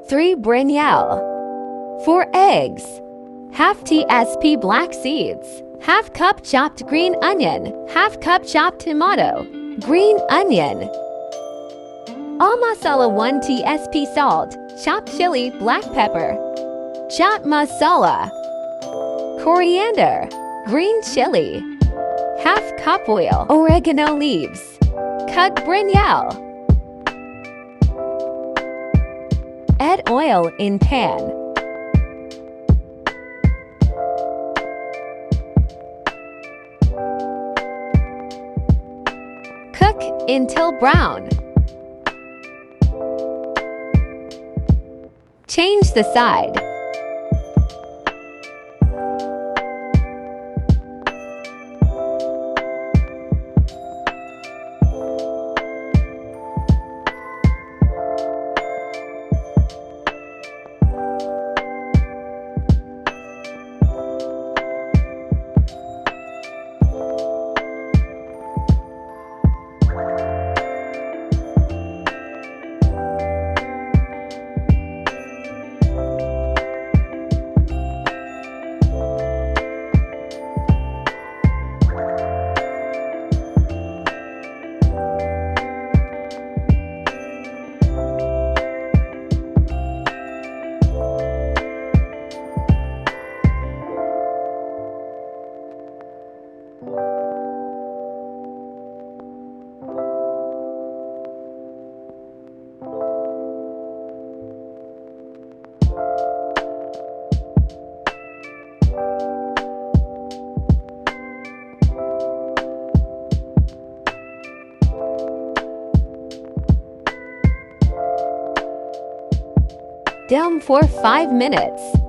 3 brinjal. 4 eggs. Half tsp black seeds. Half cup chopped green onion. Half cup chopped tomato. Green onion. All masala 1 tsp salt. Chopped chili, black pepper. Chopped masala. Coriander. Green chili. Half cup oil. Oregano leaves. Cut brinjal. Add oil in pan. Cook until brown. Change the side. Dum for 5 minutes.